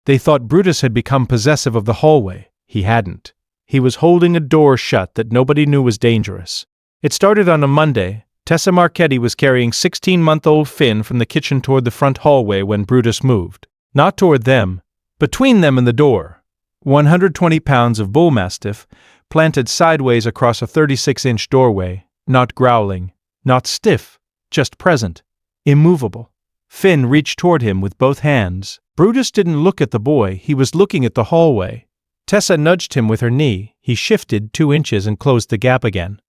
They thought Brutus had become possessive of the hallway. He hadn't. He was holding a door shut that nobody knew was dangerous. It started on a Monday. Tessa Marchetti was carrying 16-month-old Finn from the kitchen toward the front hallway when Brutus moved. Not toward them. Between them and the door. 120 pounds of Bullmastiff, planted sideways across a 36-inch doorway, not growling, not stiff, just present, immovable. Finn reached toward him with both hands. Brutus didn't look at the boy, he was looking at the hallway. Tessa nudged him with her knee. He shifted 2 inches and closed the gap again.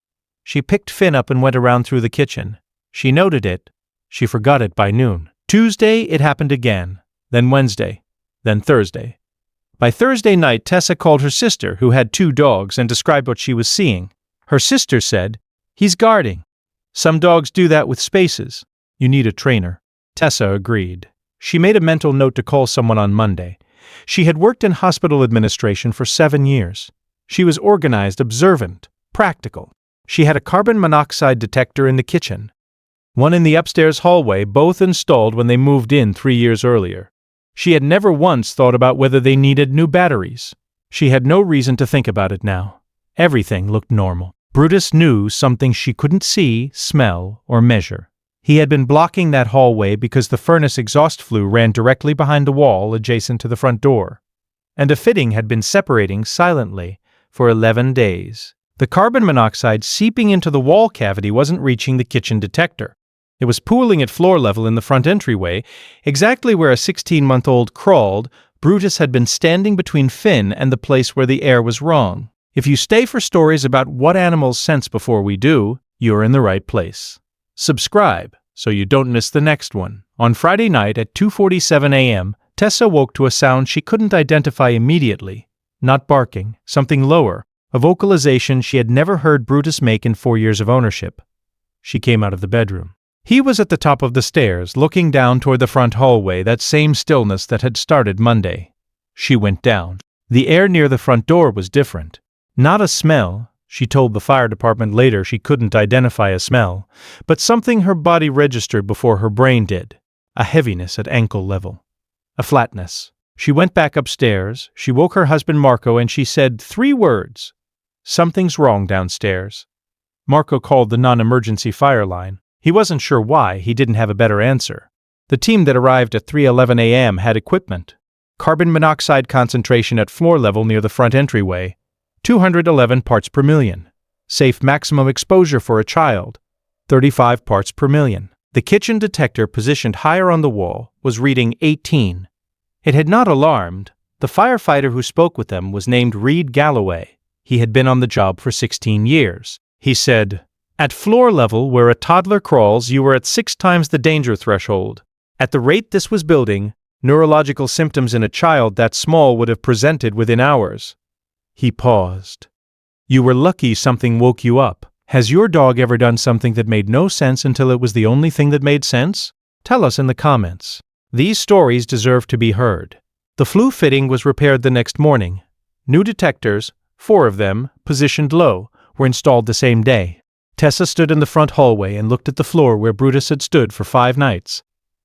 She picked Finn up and went around through the kitchen. She noted it. She forgot it by noon. Tuesday, it happened again. Then Wednesday. Then Thursday. By Thursday night, Tessa called her sister, who had 2 dogs, and described what she was seeing. Her sister said, "He's guarding. Some dogs do that with spaces. You need a trainer." Tessa agreed. She made a mental note to call someone on Monday. She had worked in hospital administration for 7 years. She was organized, observant, practical. She had a carbon monoxide detector in the kitchen. One in the upstairs hallway, both installed when they moved in 3 years earlier. She had never once thought about whether they needed new batteries. She had no reason to think about it now. Everything looked normal. Brutus knew something she couldn't see, smell, or measure. He had been blocking that hallway because the furnace exhaust flue ran directly behind the wall adjacent to the front door, and a fitting had been separating silently for 11 days. The carbon monoxide seeping into the wall cavity wasn't reaching the kitchen detector. It was pooling at floor level in the front entryway, exactly where a 16-month-old crawled. Brutus had been standing between Finn and the place where the air was wrong. If you stay for stories about what animals sense before we do, you're in the right place. Subscribe so you don't miss the next one. On Friday night at 2:47 a.m., Tessa woke to a sound she couldn't identify immediately. Not barking, something lower, a vocalization she had never heard Brutus make in 4 years of ownership. She came out of the bedroom. He was at the top of the stairs, looking down toward the front hallway, that same stillness that had started Monday. She went down. The air near the front door was different. Not a smell. She told the fire department later she couldn't identify a smell, but something her body registered before her brain did. A heaviness at ankle level. A flatness. She went back upstairs. She woke her husband Marco and she said 3 words. "Something's wrong downstairs." Marco called the non-emergency fire line. He wasn't sure why. He didn't have a better answer. The team that arrived at 3:11 a.m. had equipment. Carbon monoxide concentration at floor level near the front entryway. 211 parts per million. Safe maximum exposure for a child. 35 parts per million. The kitchen detector, positioned higher on the wall, was reading 18. It had not alarmed. The firefighter who spoke with them was named Reed Galloway. He had been on the job for 16 years. He said, "At floor level, where a toddler crawls, you were at 6 times the danger threshold. At the rate this was building, neurological symptoms in a child that small would have presented within hours." He paused. "You were lucky something woke you up. Has your dog ever done something that made no sense until it was the only thing that made sense? Tell us in the comments. These stories deserve to be heard." The flue fitting was repaired the next morning. New detectors, 4 of them, positioned low, were installed the same day. Tessa stood in the front hallway and looked at the floor where Brutus had stood for 5 nights,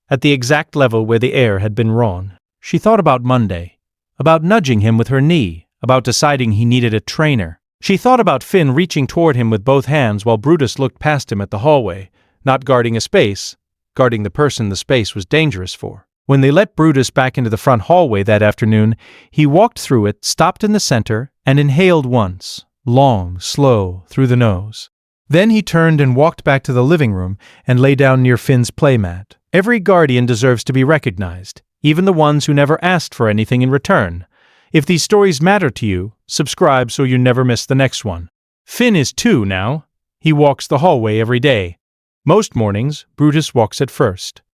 at the exact level where the air had been wrong. She thought about Monday, about nudging him with her knee, about deciding he needed a trainer. She thought about Finn reaching toward him with both hands while Brutus looked past him at the hallway, not guarding a space, guarding the person the space was dangerous for. When they let Brutus back into the front hallway that afternoon, he walked through it, stopped in the center, and inhaled once, long, slow, through the nose. Then he turned and walked back to the living room and lay down near Finn's playmat. Every guardian deserves to be recognized, even the ones who never asked for anything in return. If these stories matter to you, subscribe so you never miss the next one. Finn is 2 now. He walks the hallway every day. Most mornings, Brutus walks it first.